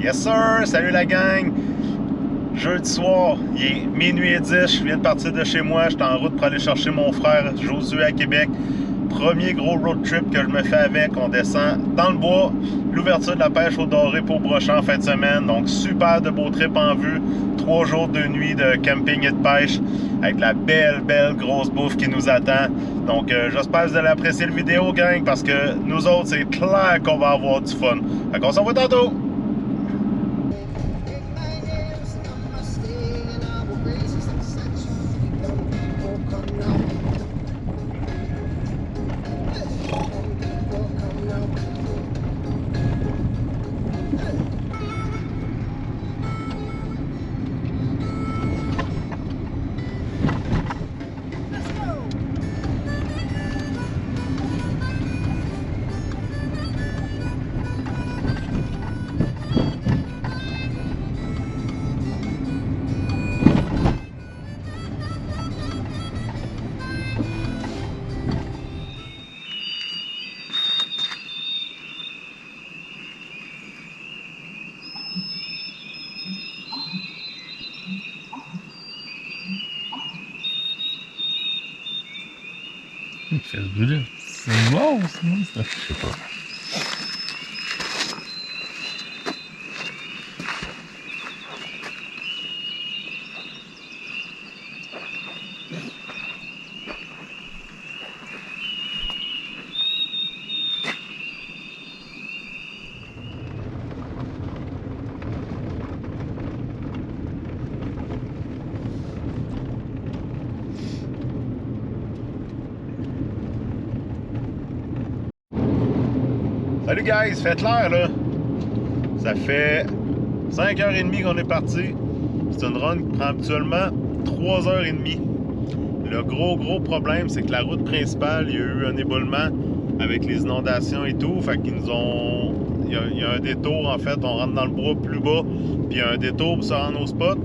Yes sir, salut la gang. Jeudi soir, il est minuit et 10, je viens de partir de chez moi, je suis en route pour aller chercher mon frère Josué à Québec. Premier gros road trip que je me fais avec, on descend dans le bois, l'ouverture de la pêche au doré pour Brochamp en fin de semaine, donc super de beau trip en vue, 3 jours de nuit de camping et de pêche, avec la belle grosse bouffe qui nous attend. Donc j'espère que vous allez apprécier la vidéo gang, parce que nous autres c'est clair qu'on va avoir du fun. Fait qu'on s'en va tantôt! Il fait ce bruit-là. C'est bon, sinon, ça. Je sais pas. Salut guys, faites l'air là! Ça fait 5h30 qu'on est parti. C'est une run qui prend habituellement 3h30. Le gros problème, c'est que la route principale, il y a eu un éboulement avec les inondations et tout. Fait qu'ils nous ont... Il y a un détour en fait, on rentre dans le bois plus bas, puis il y a un détour pour se rendre au spot.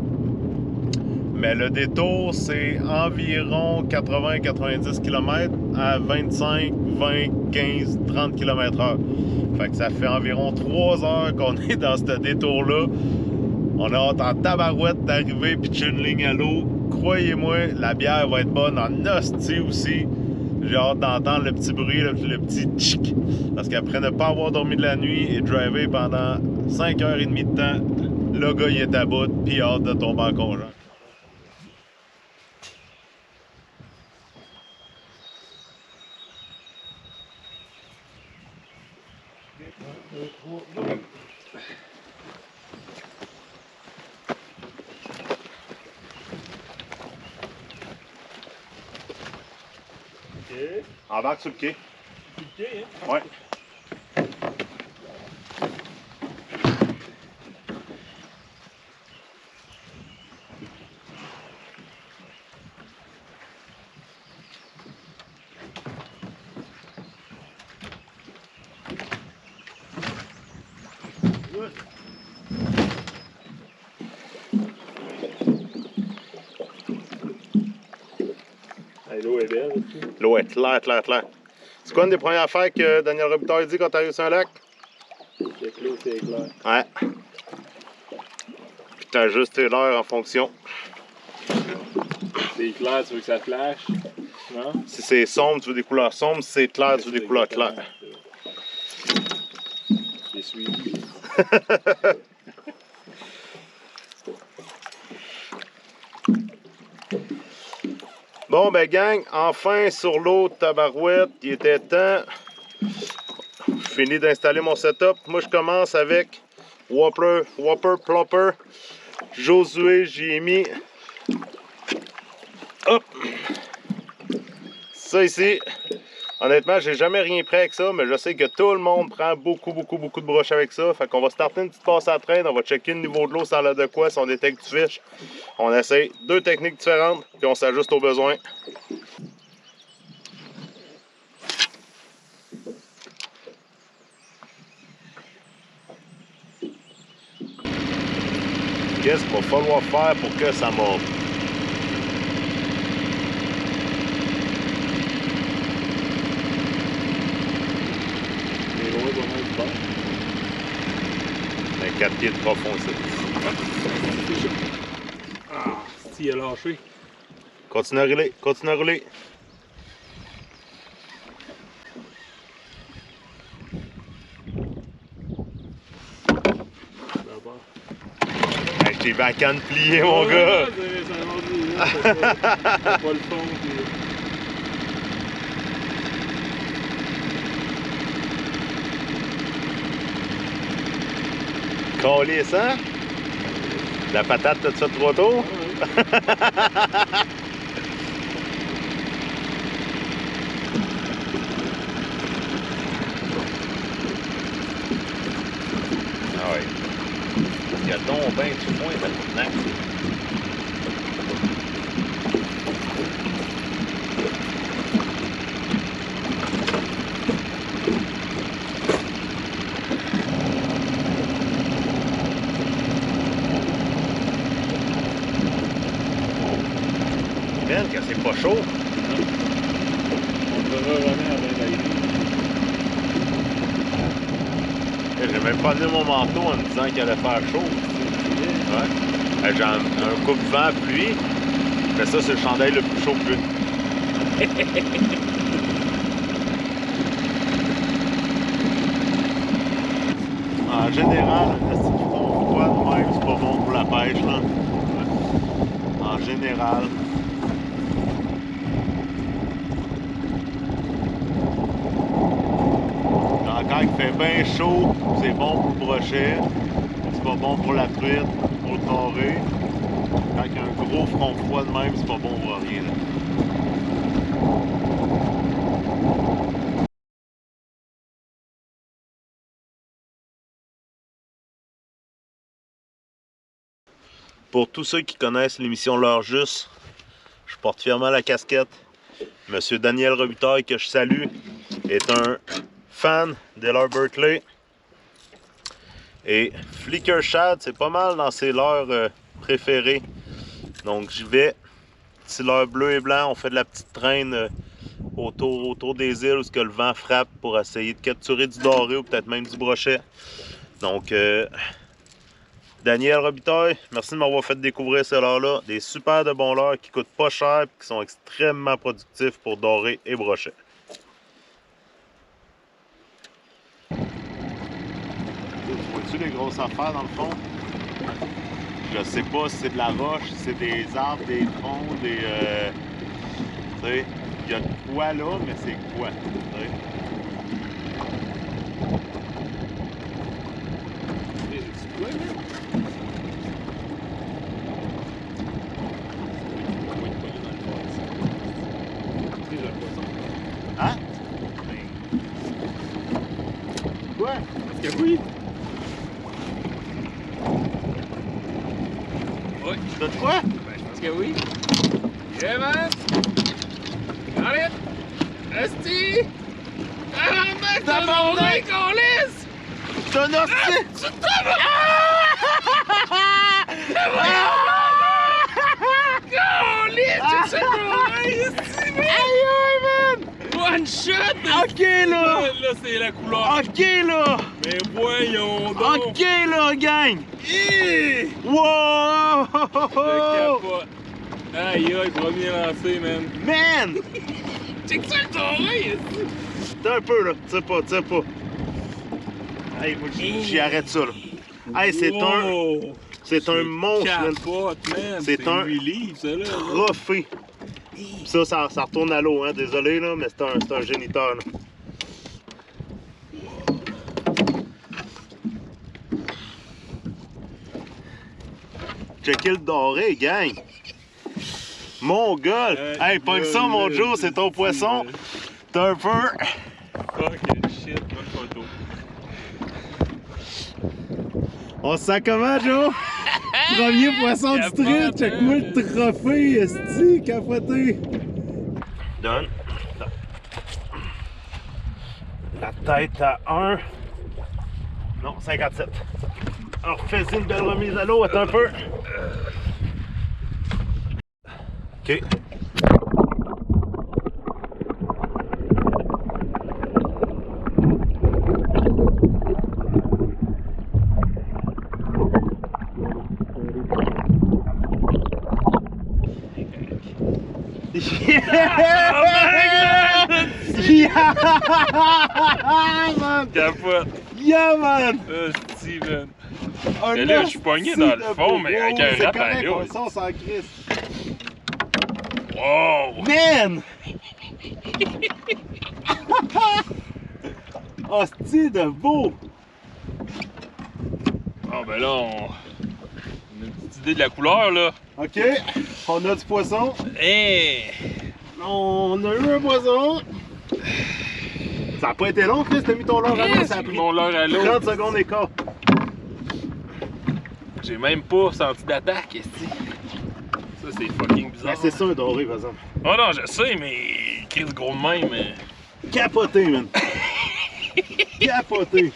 Mais le détour, c'est environ 80-90 km à 25, 20, 15, 30 km/h. Fait que ça fait environ 3 heures qu'on est dans ce détour-là. On a hâte en tabarouette d'arriver puis de tuer une ligne à l'eau. Croyez-moi, la bière va être bonne en hostie aussi. J'ai hâte d'entendre le petit bruit, le petit tchic. Parce qu'après ne pas avoir dormi de la nuit et driver pendant 5h30 de temps, le gars il est à bout puis il a hâte de tomber en congé. Okay. Embarque sur le quai. Sur le quai, hein? Ouais. Hey, l'eau est belle. L'eau est claire. C'est quoi une des premières affaires que Daniel Robitaille dit quand t'arrives sur un lac? C'est que l'eau, c'est clair. Ouais. Puis t'ajustes tes heures en fonction. C'est clair, tu veux que ça flash? Non? Si c'est sombre, tu veux des couleurs sombres. Si c'est clair, tu veux des couleurs claires. J'ai suivi. Bon ben gang, enfin sur l'eau, tabarouette, il était temps. Je finis d'installer mon setup. Moi je commence avec Whopper Plopper. Josué, j'y ai mis. Hop! Ça ici. Honnêtement, j'ai jamais rien pris avec ça, mais je sais que tout le monde prend beaucoup de broches avec ça. Fait qu'on va starter une petite passe à traîne, on va checker le niveau de l'eau sans de quoi, si on détecte du fiche. On essaye 2 techniques différentes, puis on s'ajuste aux besoins. Qu'est-ce qu'il va falloir faire pour que ça monte? 4 pieds de profond ici. Ah, si, il a lâché. Continue à rouler, continue à rouler. Avec tes backhands pliés, mon gars! C'est pas le fond. Calisse, hein? La patate, t'as fait 3 tours? Ah ouais. Il y a donc ben du moins maintenant. Ben, que c'est pas chaud. On devrait revenir avec la idée. J'ai même pas amené mon manteau en me disant qu'il allait faire chaud. Ouais. J'ai un coupe-vent pluie. Mais ça, c'est le chandail le plus chaud que j'ai. En général, un petit fond froid de même, c'est pas bon pour la pêche, là. En général. Quand il fait bien chaud, c'est bon pour le brochet. C'est pas bon pour la truite, pour le doré. Quand il y a un gros front froid de même, c'est pas bon pour rien. Là. Pour tous ceux qui connaissent l'émission L'heure juste, je porte fièrement la casquette. Monsieur Daniel Robitaille, que je salue, est un fan d'Ellar Berkeley. Et Flicker Shad, c'est pas mal dans ses leurres préférés. Donc j'y vais. Petit leurre bleu et blanc, on fait de la petite traîne autour des îles où que le vent frappe pour essayer de capturer du doré ou peut-être même du brochet. Donc Daniel Robitaille, merci de m'avoir fait découvrir ces leurres-là. Des super de bons leurres qui coûtent pas cher et qui sont extrêmement productifs pour doré et brochet. Vois-tu les grosses affaires dans le fond? Je sais pas si c'est de la roche, si c'est des arbres, des troncs, des... tu sais, il y a de quoi là, mais c'est quoi? Tu sais? Hein? Quoi? Est-ce que oui? Oui. Tu de quoi? Ben, je pense que oui. Yeah, man! Got it! Esti! Tabarnak! T'as mangé, câlisse! C'est un hostie! Tu tabarnak! Câlisse! Tu sais mangé, esti, man! Aïe aïe, man! One shot! Ok là! Là, c'est la couleur. Ok là! Mais voyons donc! Ok là, gang! Hi! Wow! Je capote. Aïe aïe, premier lancé, man. Man! Check ça le doré, T'es un peu là, tu sais pas. Hey, moi j'y arrête ça là. Hey, c'est un monstre, man. Capote, man. C'est un 8 livres, ça, là. Trophée. Ça retourne à l'eau, hein. Désolé là, mais c'est un géniteur là. Checkez le doré, gang! Mon gars! Hey, pogne ça, mon Joe, c'est ton poisson! T'as un peu! Fucking shit, bonne photo. On se sent comment, Joe? Premier poisson du street, check-moi le trophée, esti, capoté! Donne. La tête à 1. Non, 57. Alors, fais-y une belle remise à l'eau, attends un peu. OK. Yeah! Yeah, man! Capote. Yeah, man! Hostie, man. Un Mais là, je suis pogné dans le fond, hostie de mais avec beau. un C'est rap correct, à on l'eau. le sent, on s'en crisse. Wow! Man! Hostie de beau! Ah, ben là, on a une petite idée de la couleur, là. Ok, on a du poisson. Hey! On a eu un poisson. Ça a pas été long, Chris, t'as mis ton leurre à l'eau, ça a pris Mon leurre à l'eau. 30 secondes et quart. J'ai même pas senti d'attaque, esti. Ça, c'est fucking bizarre. Ben, c'est ça un doré, par exemple. Oh non, je sais, mais Chris gros de même, mais... Capoté, man. Capoté.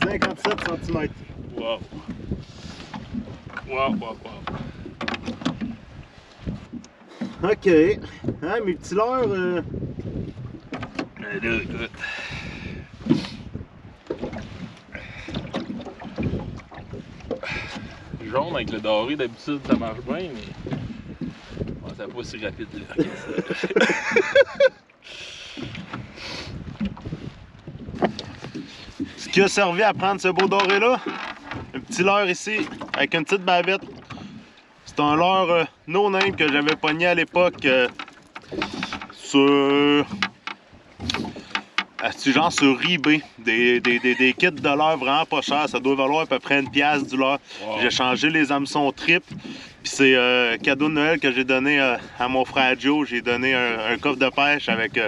57 cm. Wow. Wow, wow, wow. Ok. Hein, mes petits leurres... Mais là, écoute. Jaune avec le doré, d'habitude, ça marche bien, mais... Bon, ça va pas si rapide, là. Ce qui a servi à prendre ce beau doré-là, un petit leurre ici, avec une petite bavette. C'est un leurre no-name que j'avais pogné à l'époque sur... genre sur eBay. Des kits de leurre vraiment pas chers. Ça doit valoir à peu près 1 piastre du leurre. Wow. J'ai changé les hameçons trip. Puis c'est cadeau de Noël que j'ai donné à mon frère Joe. J'ai donné un coffre de pêche avec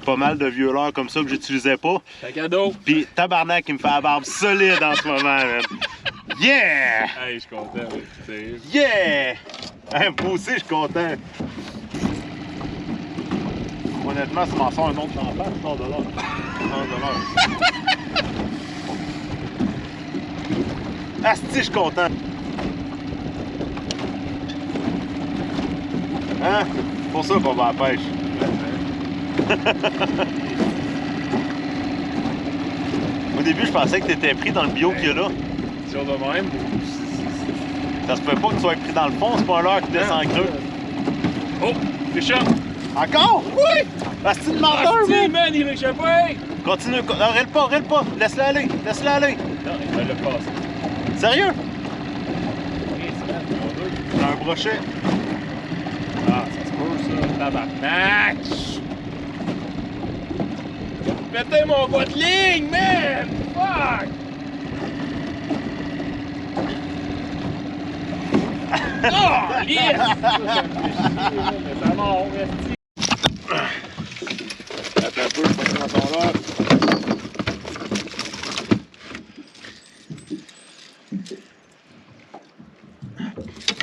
pas mal de vieux leurres comme ça que j'utilisais pas. C'est un cadeau. Puis tabarnak, il me fait la barbe solide en ce moment, man. Yeah! Hey, je suis content, oui. Sérieux. Yeah! Hein, moi aussi, je suis content. Honnêtement, si m'en sort un autre champagne, je sors de là. Asti, je suis content. Hein? C'est pour ça qu'on va à la pêche. Au début, je pensais que tu étais pris dans le bio qu'il y a là. Sur de même. Ça se peut pas que tu sois pris dans le fond, c'est pas un leurre qui descend creux. Oh! Fish up! Encore? Oui! Asti de menteur, Asti, man! man, il réchappait! Continue, non, rèle pas, laisse-le aller, laisse-le aller. Non, il va le passer. Sérieux? Hey, c'est mal, J'ai un brochet. Ah, ça se peut, ça. Tabarnak! Pétez mon bout de ligne, man! Fuck! Oh, yes! Ça me fait chier, mais ça mord, esti. Attends un peu, je passe dans ton leurre.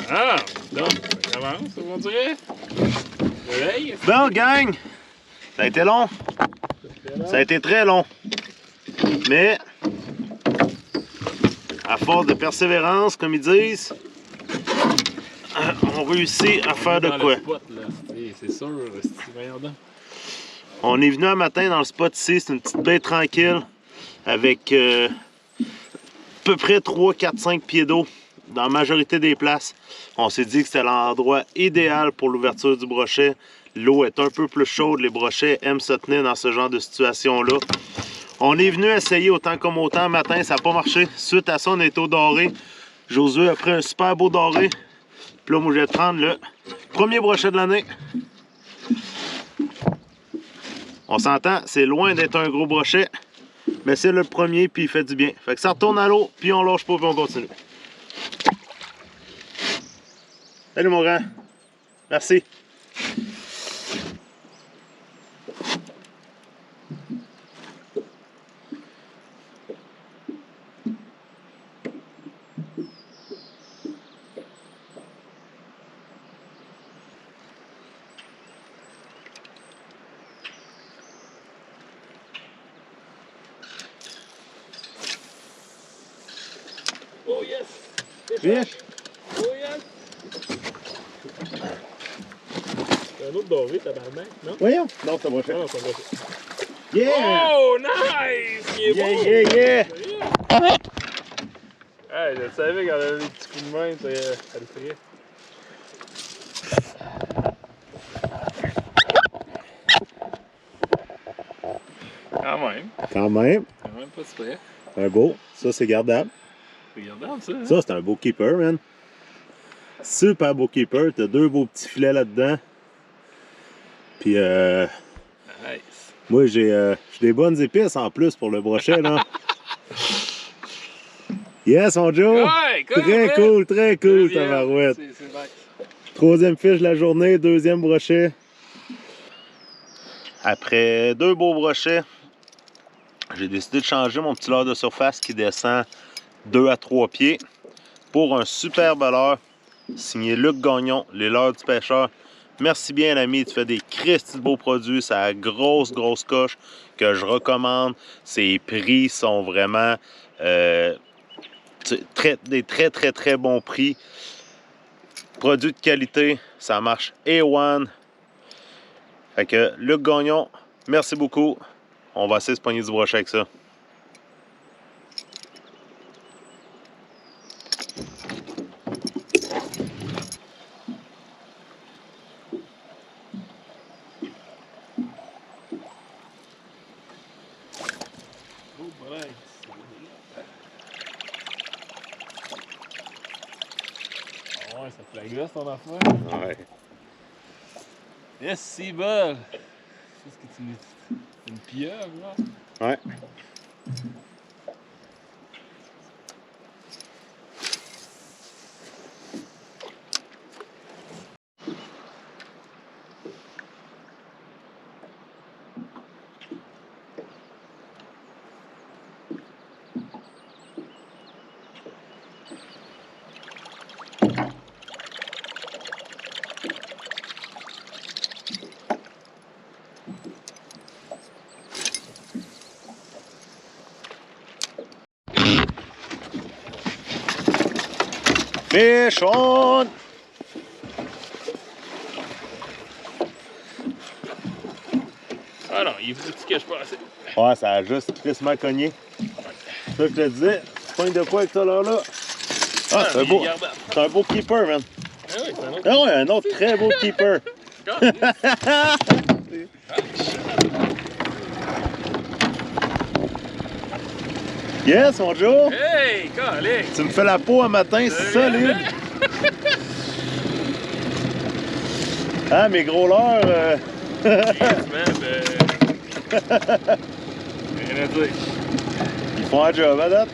Ah, donc, ça commence, on dirait. Réveil. Bon, gang, ça a été long. Ça a été très long. Mais, à force de persévérance, comme ils disent, on réussit à faire de Dans quoi. le spot, là. C'est sûr, esti, voyons donc. On est venu un matin dans le spot ici, c'est une petite baie tranquille avec à peu près 3, 4, 5 pieds d'eau dans la majorité des places. On s'est dit que c'était l'endroit idéal pour l'ouverture du brochet. L'eau est un peu plus chaude, les brochets aiment se tenir dans ce genre de situation-là. On est venu essayer autant comme autant. Matin, ça n'a pas marché. Suite à ça, on est au doré. Josué a pris un super beau doré. Puis là, moi, je vais prendre le premier brochet de l'année. On s'entend, c'est loin d'être un gros brochet, mais c'est le premier, puis il fait du bien. Fait que ça retourne à l'eau, puis on lâche pas, puis on continue. Salut mon grand. Merci. Oh yes! Bien. Oh yes! C'est un autre doré, tabarnak, non? Voyons. Non, c'est brochet. Non, non, c'est un brochet. Yeah! Oh, nice! Il est Yeah, beau! yeah, yeah! Hey, je savais qu'elle avait des petits coups de main, ça le ferait. Quand même. Quand même pas super. Un beau. Ça, c'est gardable. Regardez ça. Hein? Ça, c'est un beau keeper, man. Super beau keeper. T'as 2 beaux petits filets là-dedans. Puis, Nice. moi, j'ai des bonnes épices en plus pour le brochet, là. Yes, mon Joe! Ouais, cool, Très cool, tabarouette. C'est nice. 3e fiche de la journée, 2e brochet. Après 2 beaux brochets, j'ai décidé de changer mon petit leurre de surface qui descend 2 à 3 pieds pour un superbe leurre signé Luc Gagnon, les leurres du pêcheur. Merci bien, l'ami, tu fais des Christy de beaux produits, ça a grosse coche que je recommande. Ses prix sont vraiment des très bons prix. Produits de qualité, ça marche A1. Fait que Luc Gagnon, merci beaucoup. On va essayer de se pogner du brochet avec ça. Ouais, ça fait la glace ton affaire. Ouais. Yes, c'est bon. Qu'est-ce que tu mets? Une pieuvre, là? Ouais. Fish on! Ah non, il faut que je passe. Ouais, ça a juste crissement cogné. Ça, je te disais, pointe de quoi avec ça là? Ah, c'est un beau keeper, man. Ah oui, c'est un autre. Ah ouais, un autre très beau keeper. Yes, mon Joe! Hey, calé! Tu me fais la peau un matin solide! Ah, mes gros leurres! Yes, man, rien à dire. Ils font un job, à date?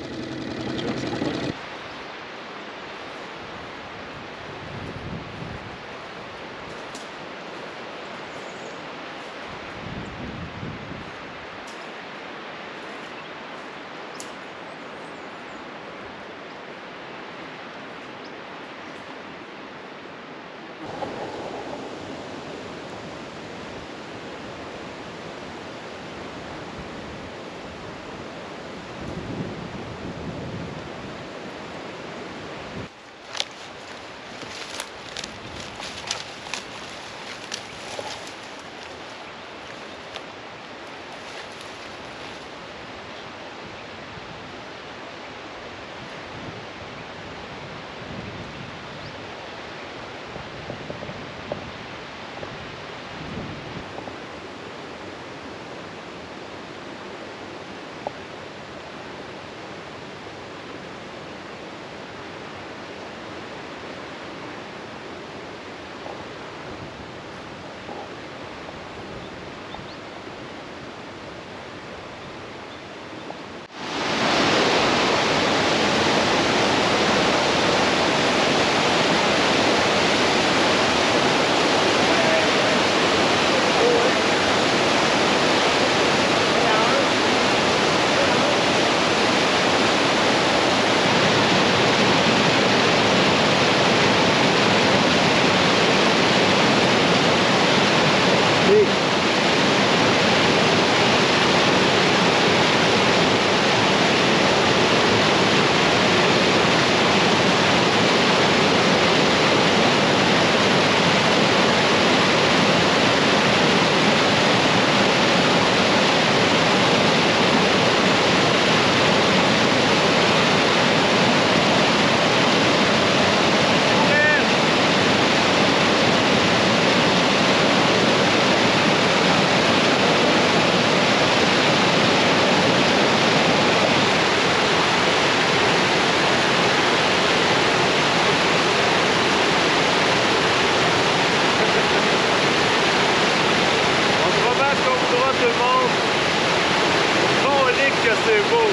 c'est beau.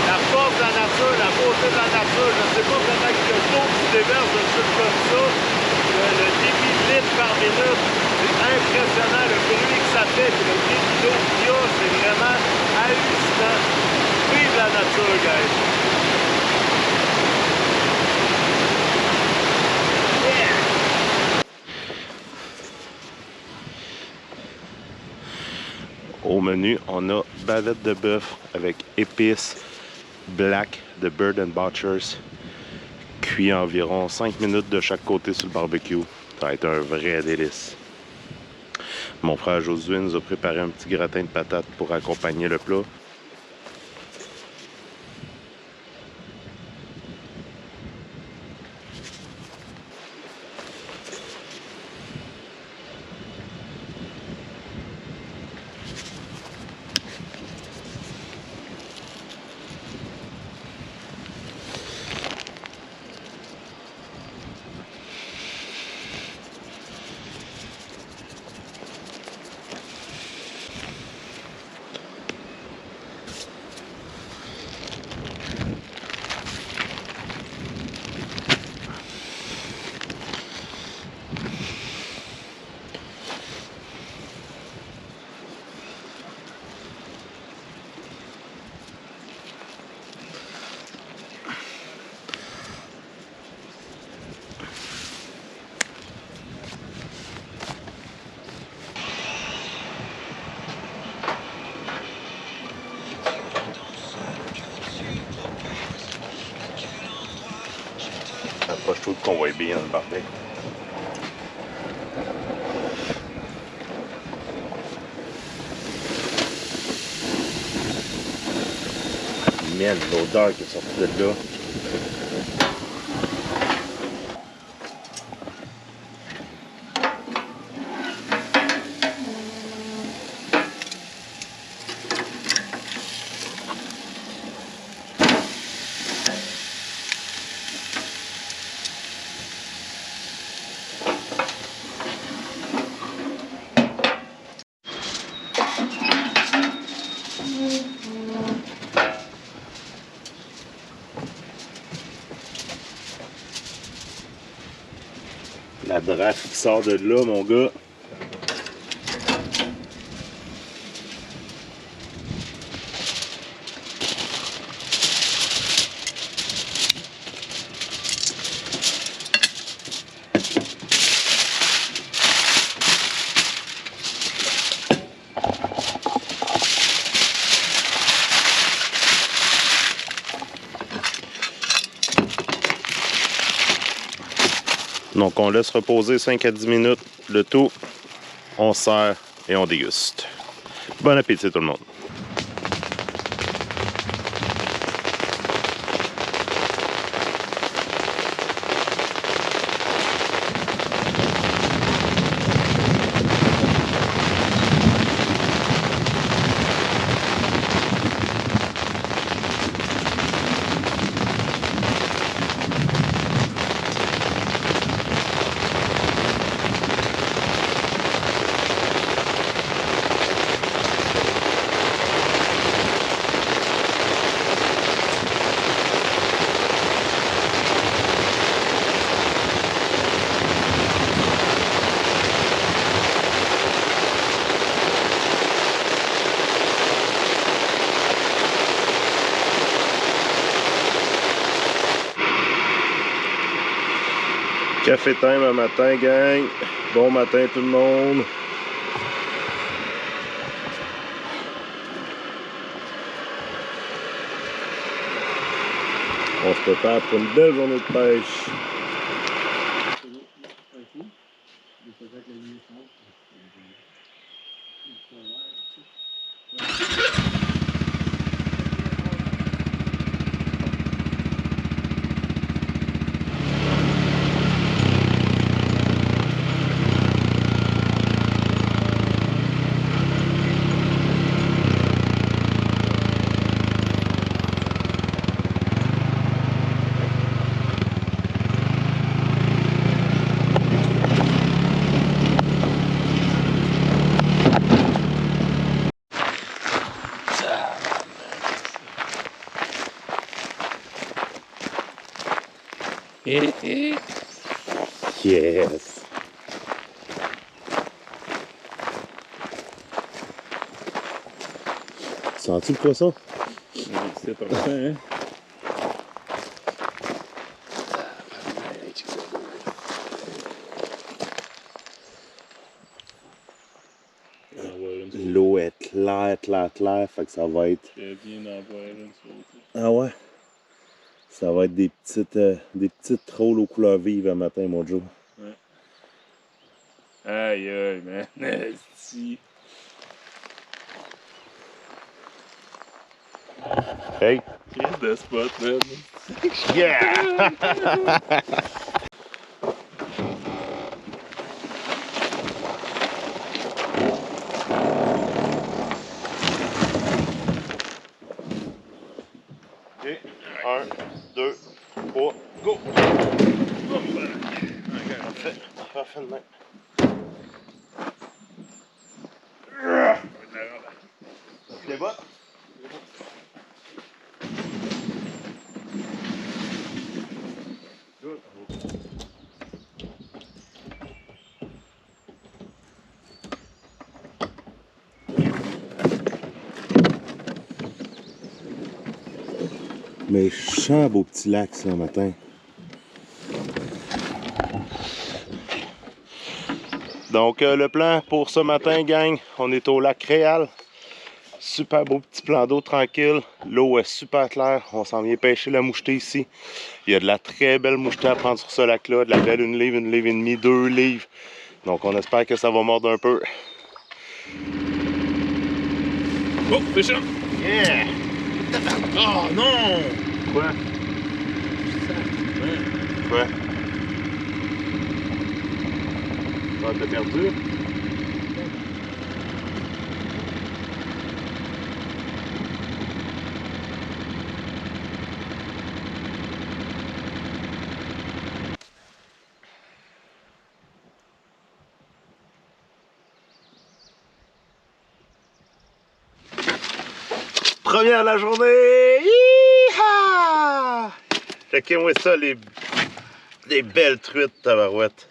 La force de la nature, la beauté de la nature. Je ne sais pas comment il y a l'eau qui se déverse de trucs comme ça. Le débit de litre par minute, c'est impressionnant. Le bruit que ça fait, puis le débit d'eau qu'il y a, c'est vraiment hallucinant. Vive la nature, guys. Au menu, on a bavette de bœuf avec épices black de Bird and Butchers, cuit environ 5 minutes de chaque côté sur le barbecue. Ça va être un vrai délice. Mon frère Josué nous a préparé un petit gratin de patates pour accompagner le plat. Approche-toi de convoyer bien dans le barbecue. Man, l'odeur qui est sortie de là. La draft qui sort de là, mon gars. Donc on laisse reposer 5 à 10 minutes le tout, on sert et on déguste. Bon appétit tout le monde! Café time un matin, gang. Bon matin tout le monde. On se prépare pour une belle journée de pêche. Yes! Sens-tu le poisson? C'est pas ça, hein? L'eau est claire, fait que ça va être... Ah ouais? Ça va être des petites trolls aux couleurs vives un matin, mon Joe. Ouais. Aïe, aïe, man. Esti. Hey! Qu'est-ce de spot, man? Yeah! OK. 1, 2, 3, go! Parfait. Parfait de même. Les bottes? Mais champ beau petit lac ce matin. Donc le plan pour ce matin, gang, on est au lac Réal. Super beau petit plan d'eau tranquille. L'eau est super claire. On s'en vient pêcher la mouchetée ici. Il y a de la très belle mouchetée à prendre sur ce lac-là. De la belle 1 livre et demie, 2 livres. Donc on espère que ça va mordre un peu. Oh, pêche! Yeah! Oh non! Quoi? Quoi? Ah, t'as perdu? Première de la journée! Yeeha! Checkez-moi ça, les belles truites, tabarouette.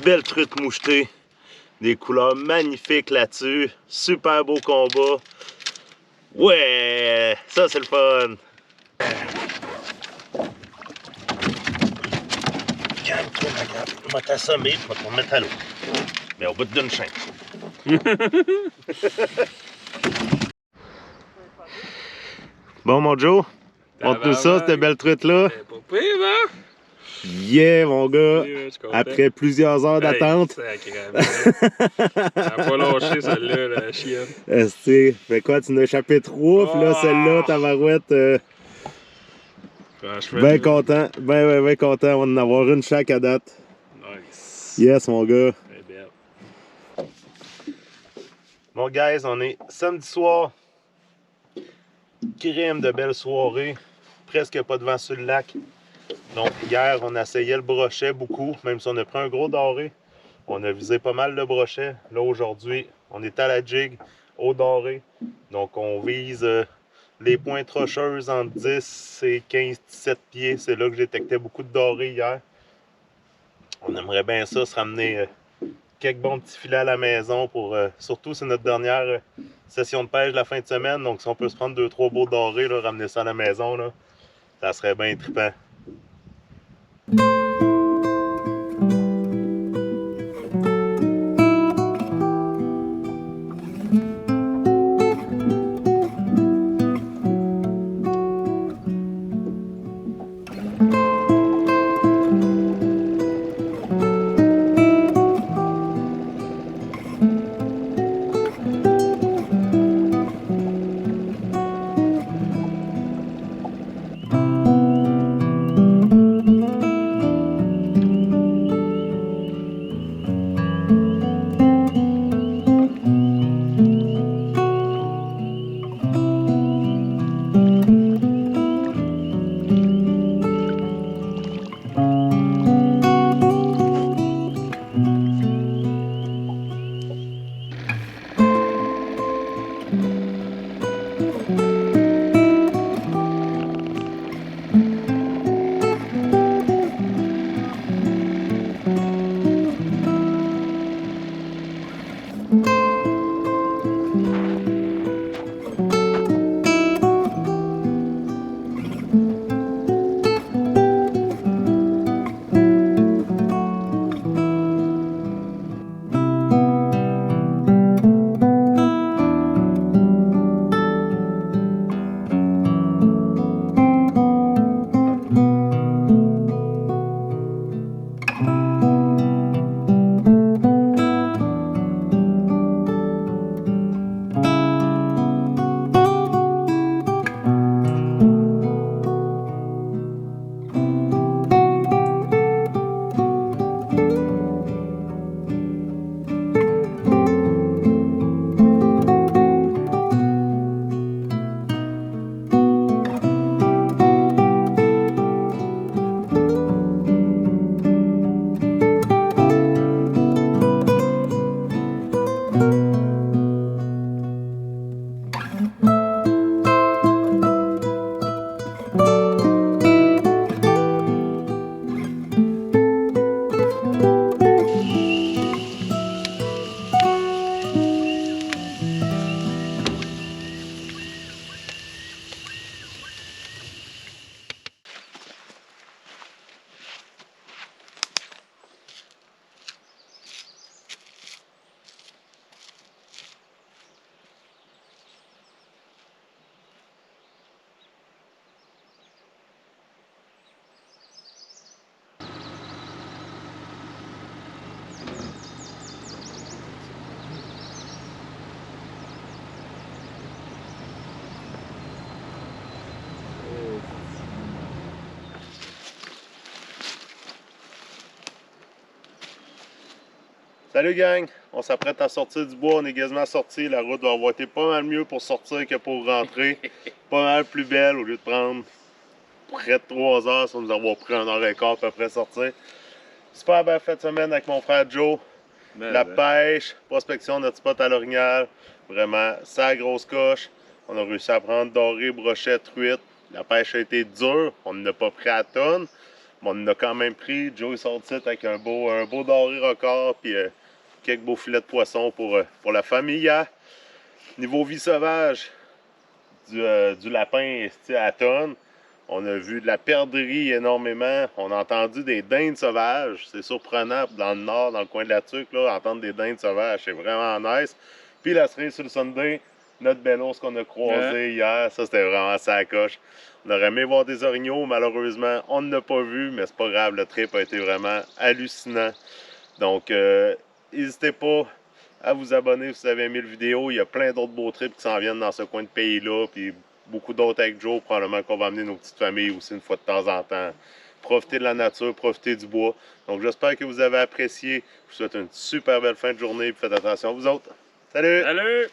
Belles truites mouchetées. Des couleurs magnifiques là-dessus. Super beau combat. Ouais! Ça, c'est le fun! Calme-toi, ma grande. On va t'assommer, je vais te remettre à l'eau. Mais au bout d'une chaîne. Bon, mon Joe, montre-nous ça, cette belle truite-là. C'est pas pire, hein? Yeah, mon gars! Oui, je suis content. Après plusieurs heures d'attente. Elle a pas lâché celle-là, la chienne. Fait quoi, tu en as échappé 3, puis là, celle-là, tabarouette. Ben content, ben content. On va en avoir une chaque à date. Nice. Yes, mon gars. Elle est belle. Bon, guys, on est samedi soir. Crème de belle soirée. Presque pas de vent sur le lac. Donc, hier, on essayait le brochet beaucoup, même si on a pris un gros doré. On a visé pas mal le brochet. Là, aujourd'hui, on est à la jig, au doré. Donc, on vise les pointes rocheuses entre 10 et 15-17 pieds. C'est là que j'ai détecté beaucoup de doré hier. On aimerait bien ça, se ramener quelques bons petits filets à la maison pour... surtout, c'est notre dernière session de pêche de la fin de semaine. Donc, si on peut se prendre 2-3 beaux dorés, là, ramener ça à la maison, là, ça serait bien trippant. Salut gang, on s'apprête à sortir du bois, on est quasiment sorti. La route va avoir été pas mal mieux pour sortir que pour rentrer. Pas mal plus belle au lieu de prendre près de 3 heures, ça nous avoir pris 1h15 à peu près sortir. Super bien fait de semaine avec mon frère Joe. La pêche, prospection de notre spot à l'Orignal. Vraiment, ça grosse coche. On a réussi à prendre doré, brochet, truite. La pêche a été dure, on n'a pas pris à tonne. Mais on en a quand même pris. Joe est sorti avec un beau doré record. Puis quelques beaux filets de poisson pour la famille. Niveau vie sauvage, du lapin à tonne. On a vu de la perdrix énormément. On a entendu des dindes sauvages. C'est surprenant dans le nord, dans le coin de la Tuque, là, entendre des dindes sauvages. C'est vraiment nice. Puis la cerise sur le Sunday, notre bel ours qu'on a croisé hier, ça c'était vraiment sa coche. On aurait aimé voir des orignaux, malheureusement, on ne l'a pas vu, mais c'est pas grave, le trip a été vraiment hallucinant. Donc, n'hésitez pas à vous abonner si vous avez aimé la vidéo. Il y a plein d'autres beaux trips qui s'en viennent dans ce coin de pays-là, puis beaucoup d'autres avec Joe. Probablement qu'on va amener nos petites familles aussi une fois de temps en temps. Profitez de la nature, profitez du bois. Donc, j'espère que vous avez apprécié. Je vous souhaite une super belle fin de journée, puis faites attention à vous autres. Salut! Salut!